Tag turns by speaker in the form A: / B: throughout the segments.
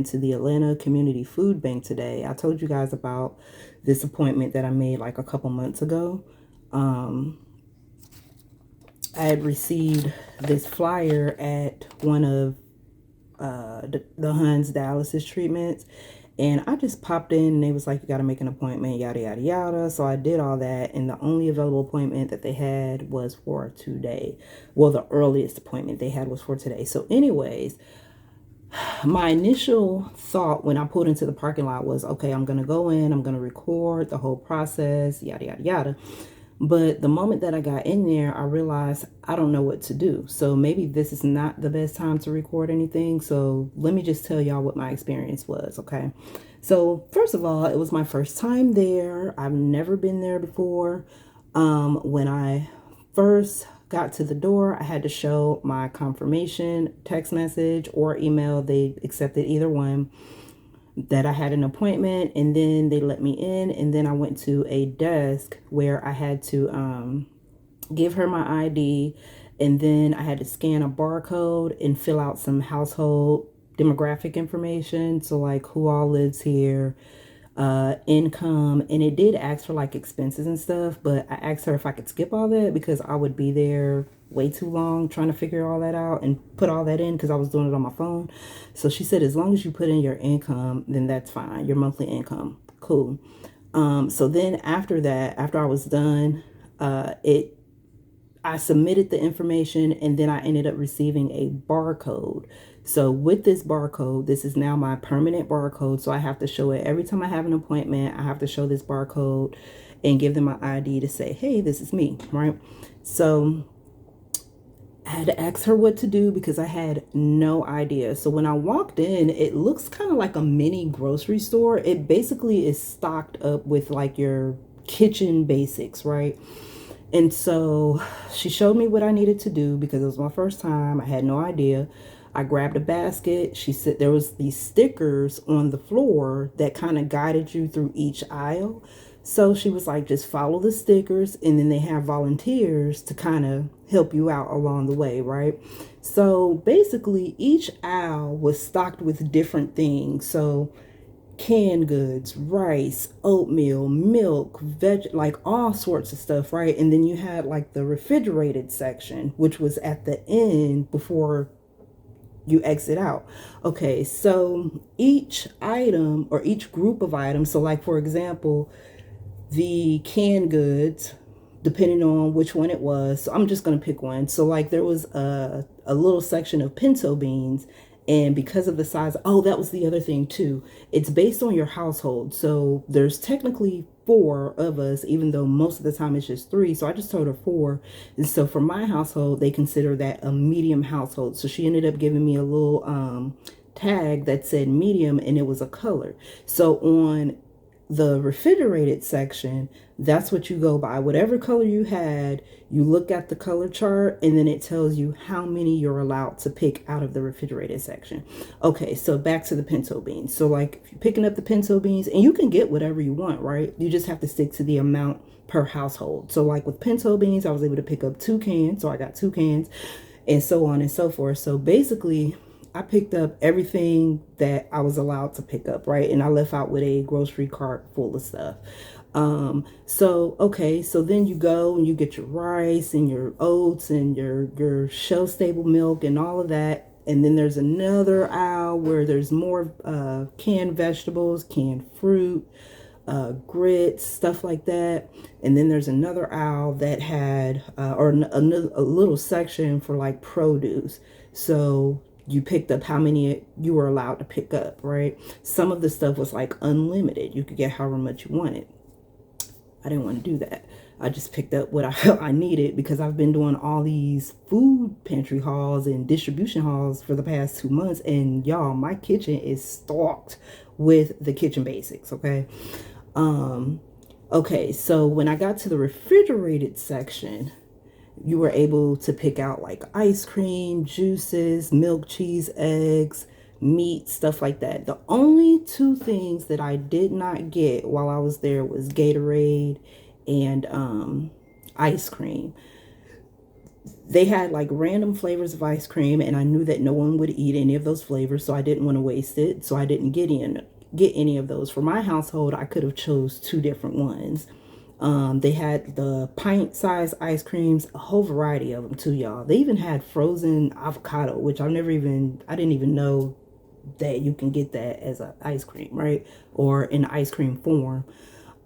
A: went to the Atlanta Community Food Bank today. I told you guys about this appointment that I made like a couple months ago. I had received this flyer at one of the Huns dialysis treatments, and I just popped in and they was like, you got to make an appointment, yada yada yada. So I did all that, and the only available appointment that they had was for today. Well, the earliest appointment they had was for today. So anyways, my initial thought when I pulled into the parking lot was, okay, I'm gonna go in, I'm gonna record the whole process, yada yada yada. But the moment that I got in there, I realized I don't know what to do. So maybe this is not the best time to record anything. So let me just tell y'all what my experience was, okay? So first of all, it was my first time there. I've never been there before. When I first got to the door, I had to show my confirmation text message or email. They accepted either one, that I had an appointment, and then they let me in, and then I went to a desk where I had to give her my ID, and then I had to scan a barcode and fill out some household demographic information, so like who all lives here, income, and it did ask for like expenses and stuff, but I asked her if I could skip all that because I would be there way too long trying to figure all that out and put all that in because I was doing it on my phone. So she said, as long as you put in your income, then that's fine, your monthly income. Cool. So then after that, after I was done, I submitted the information, and then I ended up receiving a barcode. So with this barcode, this is now my permanent barcode. So I have to show it every time I have an appointment. I have to show this barcode and give them my ID to say, hey, this is me, right? So I had to ask her what to do because I had no idea. So when I walked in, it looks kind of like a mini grocery store. It basically is stocked up with like your kitchen basics, right? And so she showed me what I needed to do because it was my first time. I had no idea. I grabbed a basket. She said there was these stickers on the floor that kind of guided you through each aisle. So she was like, just follow the stickers, and then they have volunteers to kind of help you out along the way, right? So basically each aisle was stocked with different things. So canned goods, rice, oatmeal, milk, like all sorts of stuff, right? And then you had like the refrigerated section, which was at the end before you exit out. Okay, so each item or each group of items, so like for example, the canned goods, depending on which one it was. So I'm just going to pick one. So like there was a little section of pinto beans, and because of the size, oh, that was the other thing too. It's based on your household. So there's technically 4 of us, even though most of the time it's just 3. So I just told her 4. And so for my household, they consider that a medium household. So she ended up giving me a little tag that said medium, and it was a color. So on the refrigerated section, that's what you go by. Whatever color you had, you look at the color chart, and then it tells you how many you're allowed to pick out of the refrigerated section. Okay, so back to the pinto beans. So like if you're picking up the pinto beans, and you can get whatever you want, right? You just have to stick to the amount per household. So like with pinto beans, I was able to pick up 2 cans, so I got 2 cans, and so on and so forth. So basically I picked up everything that I was allowed to pick up, right? And I left out with a grocery cart full of stuff. Okay, so then you go and you get your rice and your oats and your shelf stable milk and all of that. And then there's another aisle where there's more canned vegetables, canned fruit, grits, stuff like that. And then there's another aisle that had a little section for like produce. So you picked up how many you were allowed to pick up, right? Some of the stuff was like unlimited. You could get however much you wanted. I didn't want to do that. I just picked up what I felt I needed because I've been doing all these food pantry hauls and distribution hauls for the past 2 months. And y'all, my kitchen is stocked with the kitchen basics, okay? Okay, so when I got to the refrigerated section, you were able to pick out like ice cream, juices, milk, cheese, eggs, meat, stuff like that. The only 2 things that I did not get while I was there was Gatorade and ice cream. they had like random flavors of ice cream, and I knew that no one would eat any of those flavors, so I didn't want to waste it. So I didn't get any of those. For my household, I could have chose 2 different ones. They had the pint size ice creams, a whole variety of them too, y'all. They even had frozen avocado, which I didn't even know that you can get that as an ice cream, right? Or in ice cream form.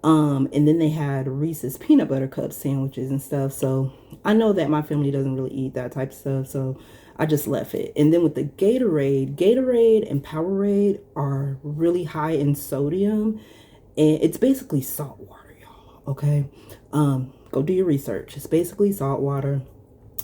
A: And then they had Reese's peanut butter cup sandwiches and stuff. So I know that my family doesn't really eat that type of stuff. So I just left it. And then with the Gatorade and Powerade are really high in sodium. And it's basically salt water, y'all. Okay. Go do your research. It's basically salt water.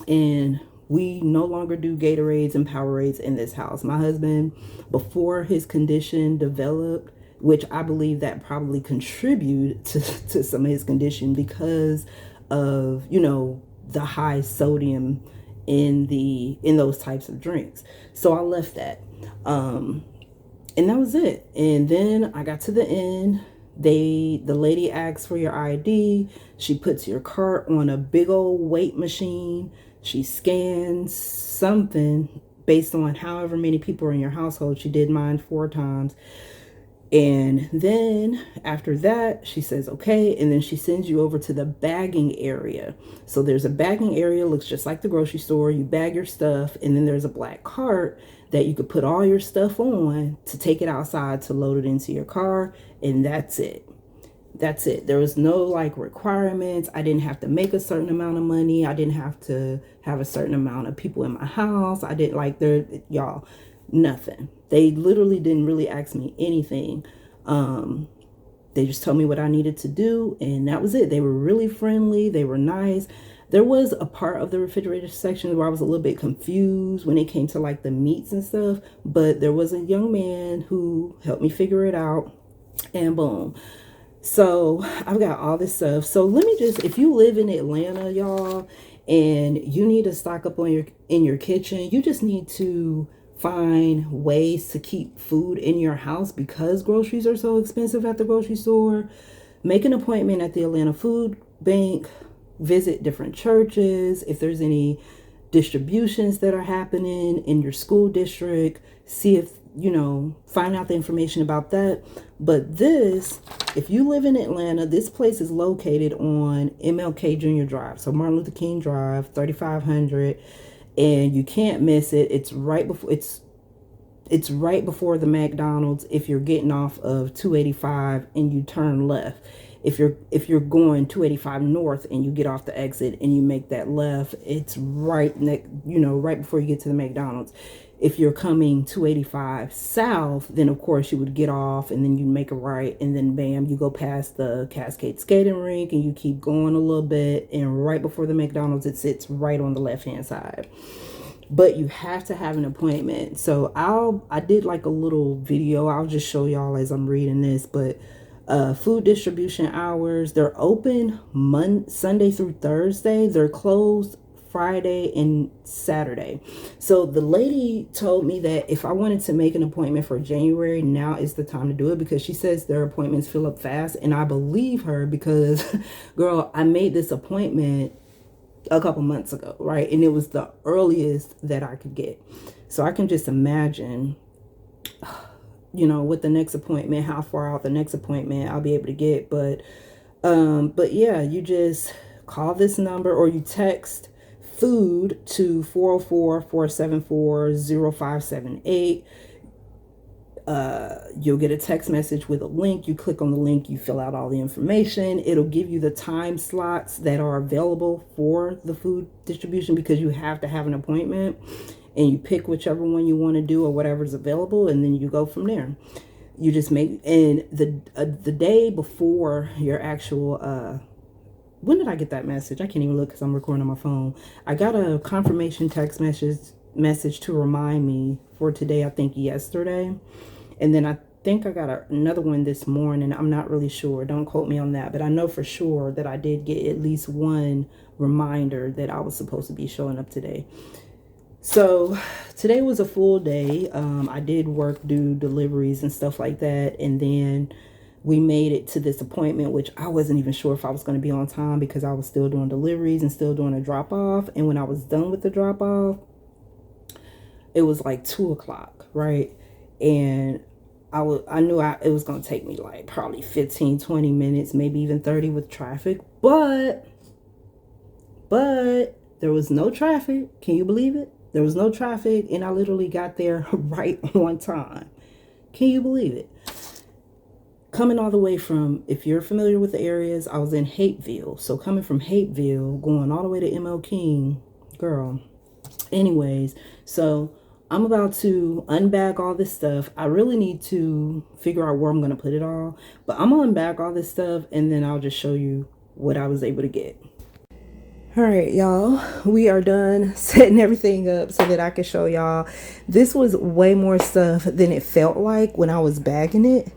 A: And we no longer do Gatorades and Powerades in this house. My husband, before his condition developed, which I believe that probably contributed to some of his condition because of, the high sodium in those types of drinks. So I left that. And that was it. And then I got to the end. The lady asks for your ID. She puts your cart on a big old weight machine. She scans something based on however many people are in your household. She did mine 4 times. And then after that, she says, okay. And then she sends you over to the bagging area. So there's a bagging area, looks just like the grocery store. You bag your stuff. And then there's a black cart that you could put all your stuff on to take it outside to load it into your car. And that's it. That's it. There was no like requirements. I didn't have to make a certain amount of money. I didn't have to have a certain amount of people in my house. I didn't like y'all, nothing. They literally didn't really ask me anything. They just told me what I needed to do, and that was it. They were really friendly. They were nice. There was a part of the refrigerator section where I was a little bit confused when it came to like the meats and stuff, but there was a young man who helped me figure it out, and boom. So I've got all this stuff. So let me just, if you live in Atlanta, y'all, and you need to stock up on in your kitchen, you just need to find ways to keep food in your house because groceries are so expensive at the grocery store. Make an appointment at the Atlanta Food Bank. Visit different churches. If there's any distributions that are happening in your school district, see if, find out the information about that. But if you live in Atlanta, this place is located on MLK Jr. Drive. So Martin Luther King Drive, 3500. And you can't miss it. It's right before the McDonald's if you're getting off of 285 and you turn left. If you're going 285 north and you get off the exit and you make that left, it's right right before you get to the McDonald's. If you're coming 285 south, then of course you would get off and then you make a right, and then bam, you go past the Cascade skating rink and you keep going a little bit, and right before the McDonald's, it sits right on the left hand side. But you have to have an appointment. So I did like a little video. I'll just show y'all as I'm reading this. But food distribution hours, they're open Sunday through Thursday. They're closed Friday and Saturday. So the lady told me that if I wanted to make an appointment for January, now is the time to do it, because she says their appointments fill up fast. And I believe her because, girl, I made this appointment a couple months ago, right? And it was the earliest that I could get. So I can just imagine, with the next appointment, how far out the next appointment I'll be able to get. But yeah, you just call this number or you text food to 404-474-0578. You'll get a text message with a link. You click on the link, you fill out all the information. It'll give you the time slots that are available for the food distribution, because you have to have an appointment, and you pick whichever one you want to do or whatever's available, and then you go from there. You just make, and the day before your actual when did I get that message? I can't even look because I'm recording on my phone. I got a confirmation text message to remind me for today, I think yesterday. And then I think I got another one this morning. I'm not really sure. Don't quote me on that. But I know for sure that I did get at least one reminder that I was supposed to be showing up today. So today was a full day. I did do deliveries and stuff like that. And then we made it to this appointment, which I wasn't even sure if I was going to be on time because I was still doing deliveries and still doing a drop off. And when I was done with the drop off, it was like 2 o'clock, right? And I knew it was going to take me like probably 15, 20 minutes, maybe even 30 with traffic. But there was no traffic. Can you believe it? There was no traffic, and I literally got there right on time. Can you believe it? Coming all the way from, if you're familiar with the areas, I was in Hapeville. So coming from Hapeville, going all the way to ML King, girl. Anyways, so I'm about to unbag all this stuff. I really need to figure out where I'm going to put it all. But I'm going to unbag all this stuff, and then I'll just show you what I was able to get. All right, y'all, we are done setting everything up so that I can show y'all. This was way more stuff than it felt like when I was bagging it.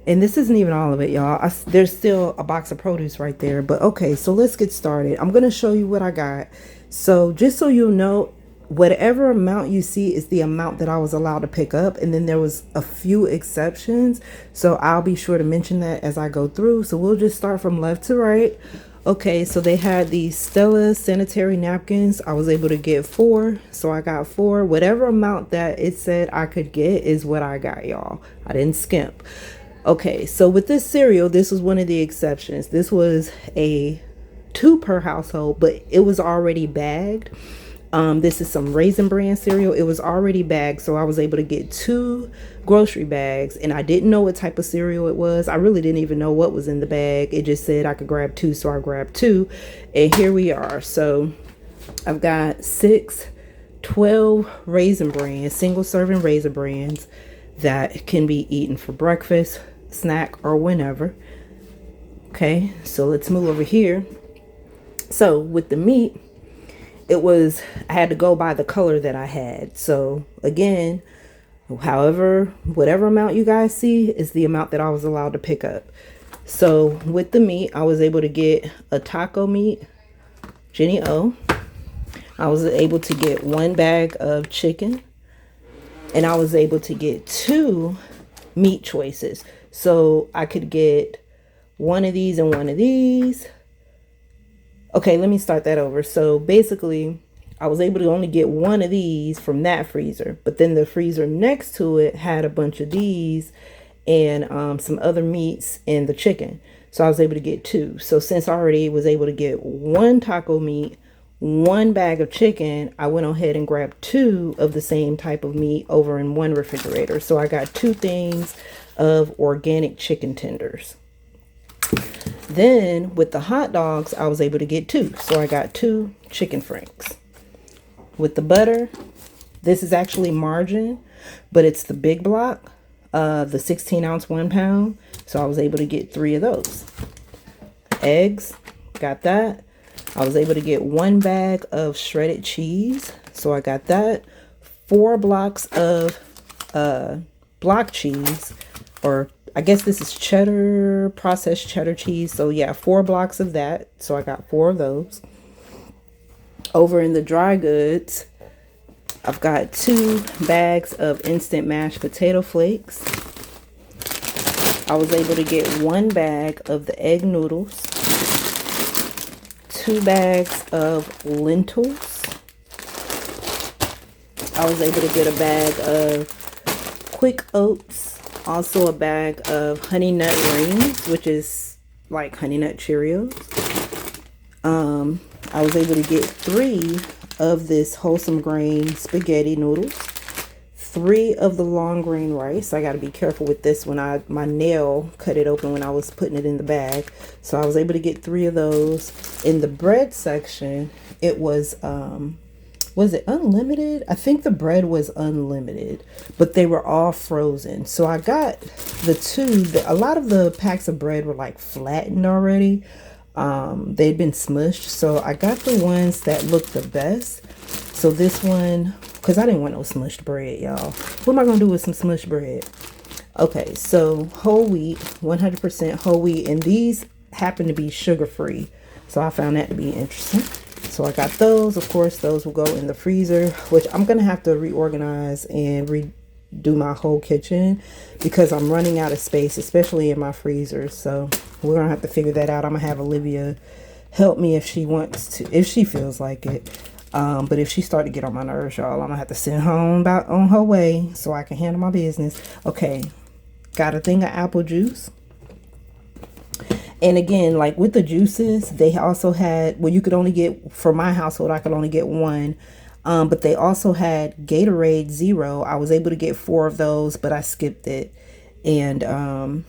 A: And this isn't even all of it, y'all. There's still a box of produce right there. But okay, so let's get started. I'm going to show you what I got. So just so you know, whatever amount you see is the amount that I was allowed to pick up. And then there was a few exceptions. So I'll be sure to mention that as I go through. So we'll just start from left to right. Okay, so they had these Stella sanitary napkins. I was able to get 4, so I got 4. Whatever amount that it said I could get is what I got, y'all. I didn't skimp. Okay, so with this cereal, this was one of the exceptions. This was a 2 per household, but it was already bagged. This is some Raisin Bran cereal. It was already bagged, so I was able to get 2 grocery bags, and I didn't know what type of cereal it was. I really didn't even know what was in the bag. It just said I could grab 2, so I grabbed 2, and here we are. So I've got 12 Raisin Brans, single serving Raisin Brans that can be eaten for breakfast, snack, or whenever. Okay, so let's move over here. So with the meat, I had to go by the color that I had. So again, whatever amount you guys see is the amount that I was allowed to pick up. So with the meat, I was able to get a taco meat, Jenny O. I was able to get 1 bag of chicken, and I was able to get 2 meat choices. So I could get one of these and one of these. Okay, let me start that over. So basically, I was able to only get one of these from that freezer, but then the freezer next to it had a bunch of these and some other meats and the chicken. So I was able to get 2. So since I already was able to get 1 taco meat, 1 bag of chicken, I went ahead and grabbed 2 of the same type of meat over in one refrigerator. So I got 2 things of organic chicken tenders. Then with the hot dogs, I was able to get 2. So I got 2 chicken franks. With the butter, this is actually margarine, but it's the big block, the 16 ounce 1 pound. So I was able to get 3 of those. Eggs, got that. I was able to get 1 bag of shredded cheese. So I got that. 4 blocks of block cheese, or I guess this is cheddar, processed cheddar cheese. So yeah, 4 blocks of that. So I got 4 of those. Over in the dry goods, I've got 2 bags of instant mashed potato flakes. I was able to get 1 bag of the egg noodles, 2 bags of lentils. I was able to get a bag of quick oats, also a bag of honey nut rings, which is like honey nut Cheerios. I was able to get 3 of this wholesome grain spaghetti noodles, 3 of the long grain rice. I got to be careful with this one. My nail cut it open when I was putting it in the bag. So I was able to get 3 of those. In the bread section, it was it unlimited? I think the bread was unlimited, but they were all frozen. So I got the 2, a lot of the packs of bread were like flattened already. They'd been smushed, so I got the ones that looked the best. So this one, because I didn't want no smushed bread, y'all. What am I gonna do with some smushed bread? Okay, so whole wheat, 100% whole wheat, and these happen to be sugar free, so I found that to be interesting. So I got those. Of course, those will go in the freezer, which I'm gonna have to reorganize and do my whole kitchen because I'm running out of space, especially in my freezer. So we're gonna have to figure that out. I'm gonna have Olivia help me if she wants to, if she feels like it. But if she started to get on my nerves, y'all, I'm gonna have to send her on her way so I can handle my business. Okay, got a thing of apple juice. And again, like with the juices, they also had, well, you could only get, for my household, I could only get one. But they also had Gatorade Zero. I was able to get 4 of those, but I skipped it. And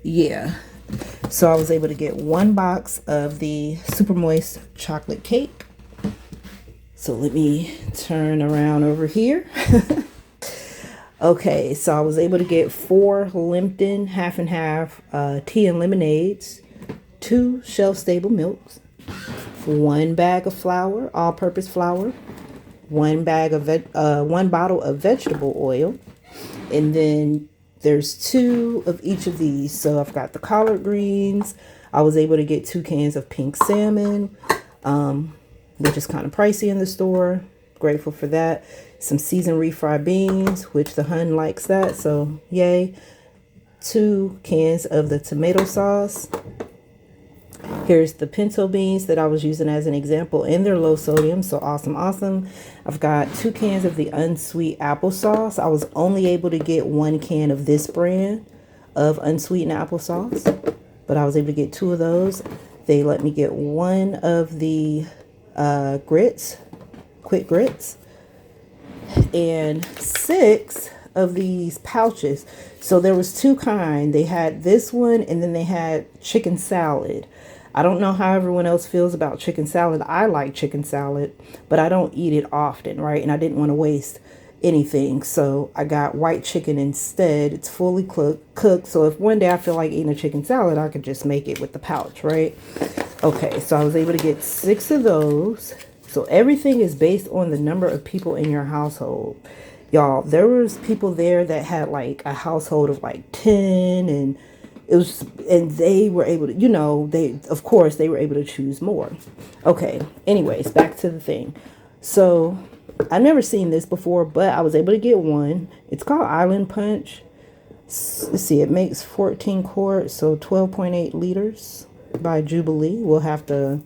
A: yeah. So I was able to get 1 box of the super moist chocolate cake. So let me turn around over here. Okay, so I was able to get 4 Lipton half and half tea and lemonades, 2 shelf-stable milks, 1 bag of flour, all-purpose flour, 1 bottle of vegetable oil, and then there's 2 of each of these. So I've got the collard greens. I was able to get 2 cans of pink salmon, which is kind of pricey in the store. Grateful for that. Some seasoned refried beans, which the hun likes that, so yay. 2 cans of the tomato sauce. Here's the pinto beans that I was using as an example, and they're low sodium, so awesome, awesome. I've got 2 cans of the unsweet applesauce. I was only able to get 1 can of this brand of unsweetened applesauce, but I was able to get 2 of those. They let me get 1 of the grits, quick grits, and 6 of these pouches. So there was 2 kinds. They had this one, and then they had chicken salad. I don't know how everyone else feels about chicken salad. I like chicken salad, but I don't eat it often, right? And I didn't want to waste anything, so I got white chicken instead. It's fully cooked, so if one day I feel like eating a chicken salad, I could just make it with the pouch, right? Okay, so I was able to get 6 of those. So everything is based on the number of people in your household. Y'all, there was people there that had like a household of like 10, and it was, and they were able to, you know, of course they were able to choose more. Okay, anyways, back to the thing. So I've never seen this before, but I was able to get one. It's called Island Punch. Let's see, it makes 14 quarts, so 12.8 liters by Jubilee. We'll have to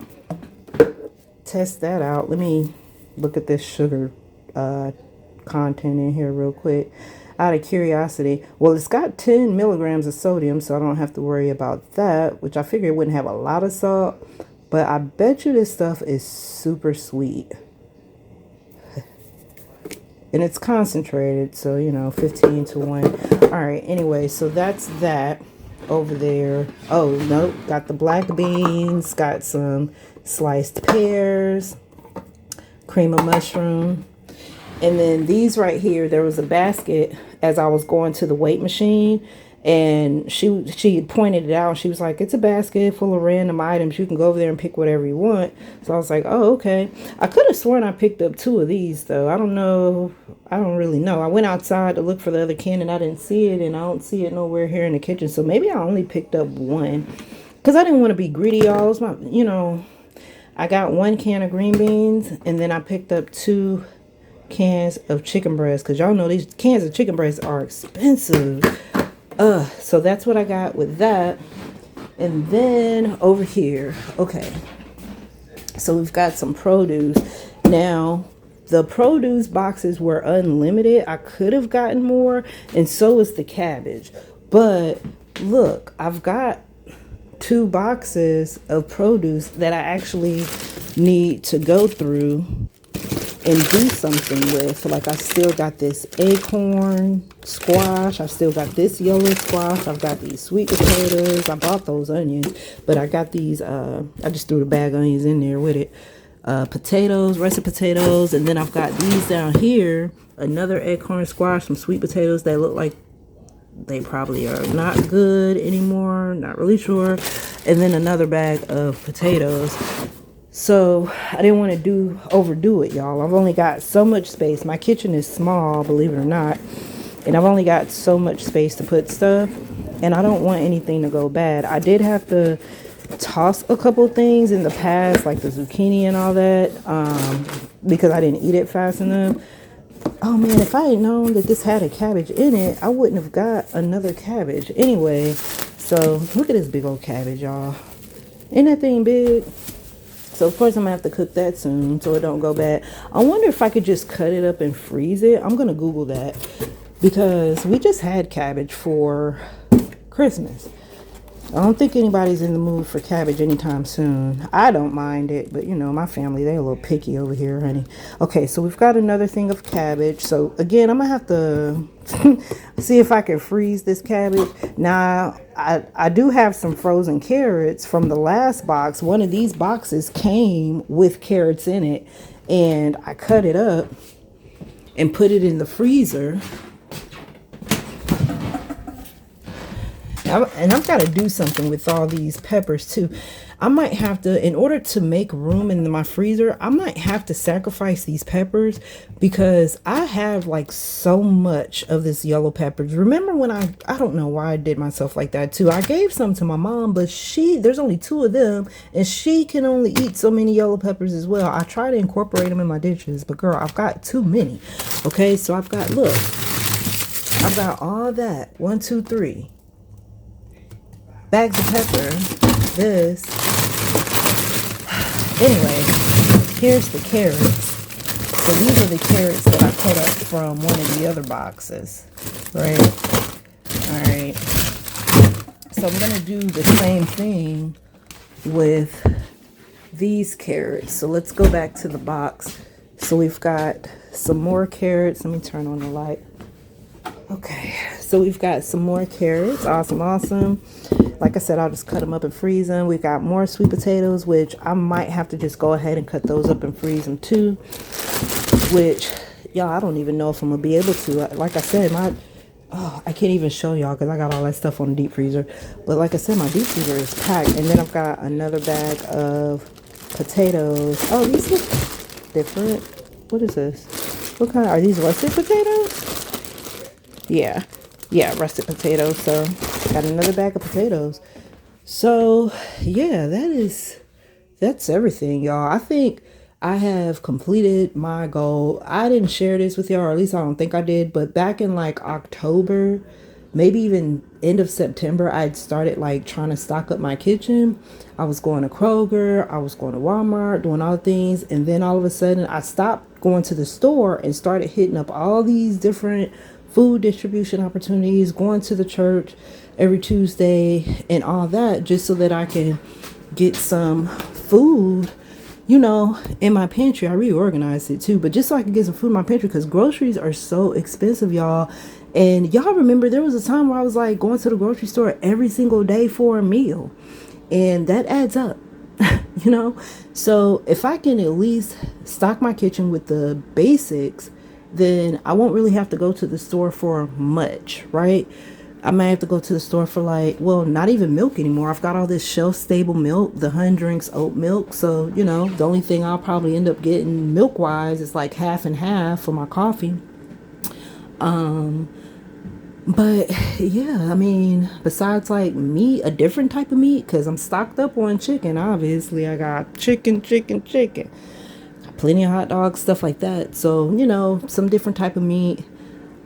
A: test that out. Let me look at this sugar content in here real quick out of curiosity. Well, it's got 10 milligrams of sodium, so I don't have to worry about that, which I figured it wouldn't have a lot of salt, but I bet you this stuff is super sweet. And it's concentrated, so, you know, 15 to 1. All right, anyway, so that's that over there. Oh, nope, got the black beans, got some sliced pears, cream of mushroom. And then these right here, there was a basket as I was going to the weight machine, and she pointed it out. She was like, it's a basket full of random items. You can go over there and pick whatever you want. So I was like, oh, okay. I could have sworn I picked up 2 of these, though. I don't know. I don't really know. I went outside to look for the other can, and I didn't see it, and I don't see it nowhere here in the kitchen. So maybe I only picked up 1 because I didn't want to be greedy, y'all. It's my, you know, I got 1 can of green beans, and then I picked up 2 cans of chicken breast, because y'all know these cans of chicken breast are expensive. So that's what I got with that. And then over here, okay, so we've got some produce. Now the produce boxes were unlimited. I could have gotten more, and so is the cabbage, but look, I've got 2 boxes of produce that I actually need to go through and do something with. So like, I still got this acorn squash, I still got this yellow squash, I've got these sweet potatoes. I bought those onions, but I got these I just threw the bag of onions in there with it. Potatoes, russet potatoes, and then I've got these down here, another acorn squash, some sweet potatoes that look like they probably are not good anymore, not really sure, and then another bag of potatoes. So I didn't want to overdo it, y'all. I've only got so much space. My kitchen is small, believe it or not, and I've only got so much space to put stuff, and I don't want anything to go bad. I did have to toss a couple things in the past, like the zucchini and all that, because I didn't eat it fast enough. Oh man, if I had known that this had a cabbage in it, I wouldn't have got another cabbage. Anyway, so look at this big old cabbage, y'all. Ain't that thing big? So of course I'm gonna have to cook that soon so it don't go bad. I wonder if I could just cut it up and freeze it. I'm gonna Google that because we just had cabbage for Christmas. I don't think anybody's in the mood for cabbage anytime soon. I don't mind it, but you know, my family, they're a little picky over here, honey. Okay, so we've got another thing of cabbage. So again, I'm gonna have to see if I can freeze this cabbage. Now, I do have some frozen carrots from the last box. One of these boxes came with carrots in it, and I cut it up and put it in the freezer. And I've got to do something with all these peppers too. I might have to, in order to make room in my freezer, I might have to sacrifice these peppers because I have like so much of this yellow peppers. Remember when I don't know why I did myself like that too. I gave some to my mom, but there's only 2 of them and she can only eat so many yellow peppers as well. I try to incorporate them in my dishes, but girl, I've got too many. Okay, so I've got, look, I've got all that. 1, 2, 3 bags of pepper. This. Anyway, here's the carrots. So these are the carrots that I cut up from one of the other boxes, right? All right. So I'm gonna do the same thing with these carrots. So let's go back to the box. So we've got some more carrots. Let me turn on the light. Okay, so we've got some more carrots. Awesome. Like I said, I'll just cut them up and freeze them. We've got more sweet potatoes, which I might have to just go ahead and cut those up and freeze them too. Which, y'all, I don't even know if I'm going to be able to. Like I said, I can't even show y'all because I got all that stuff on the deep freezer. But like I said, my deep freezer is packed. And then I've got another bag of potatoes. Oh, these look different. What is this? What kind? Are these russet potatoes? Yeah, russet potatoes. So got another bag of potatoes. So yeah, that's everything, y'all. I think I have completed my goal. I didn't share this with y'all, or at least I don't think I did, but back in like October, maybe even end of September, I'd started like trying to stock up my kitchen. I was going to Kroger, I was going to Walmart, doing all the things, and then all of a sudden I stopped going to the store and started hitting up all these different food distribution opportunities, going to the church every Tuesday and all that, just so that I can get some food, you know, in my pantry. I reorganized it too, but just so I can get some food in my pantry because groceries are so expensive, y'all. And y'all remember there was a time where I was like going to the grocery store every single day for a meal, and that adds up. You know, so if I can at least stock my kitchen with the basics, then I won't really have to go to the store for much, right? I might have to go to the store for like, well, not even milk anymore. I've got all this shelf-stable milk, the Hun Drinks oat milk. So, you know, the only thing I'll probably end up getting milk-wise is like half and half for my coffee. But yeah, I mean, besides like meat, a different type of meat, because I'm stocked up on chicken. Obviously, I got chicken. Plenty of hot dogs, stuff like that. So, you know, some different type of meat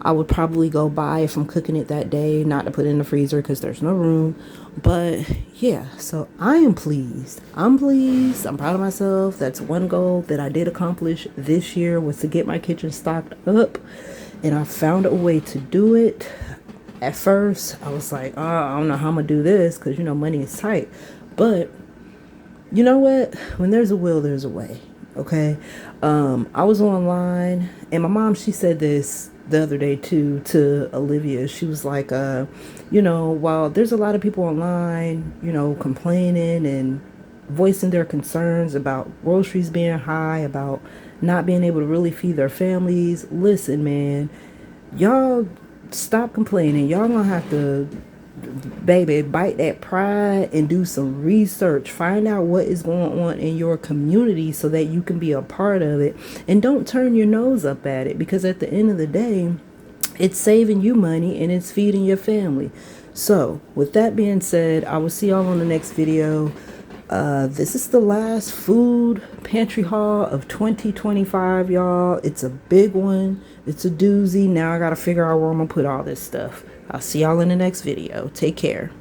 A: I would probably go buy if I'm cooking it that day, not to put it in the freezer because there's no room. But yeah, so I am pleased. I'm pleased. I'm proud of myself. That's one goal that I did accomplish this year, was to get my kitchen stocked up. And I found a way to do it. At first, I was like, oh, I don't know how I'm going to do this because, you know, money is tight. But you know what? When there's a will, there's a way. Okay. I was online and my mom, she said this the other day too, to Olivia. She was like, you know, while there's a lot of people online, you know, complaining and voicing their concerns about groceries being high, about not being able to really feed their families. Listen, man, y'all stop complaining. Y'all gonna have to, baby, bite that pride and do some research. Find out what is going on in your community so that you can be a part of it, and don't turn your nose up at it, because at the end of the day, it's saving you money and it's feeding your family. So with that being said, I will see y'all on the next video. This is the last food pantry haul of 2025, y'all. It's a big one. It's a doozy. Now I gotta figure out where I'm gonna put all this stuff. I'll see y'all in the next video. Take care.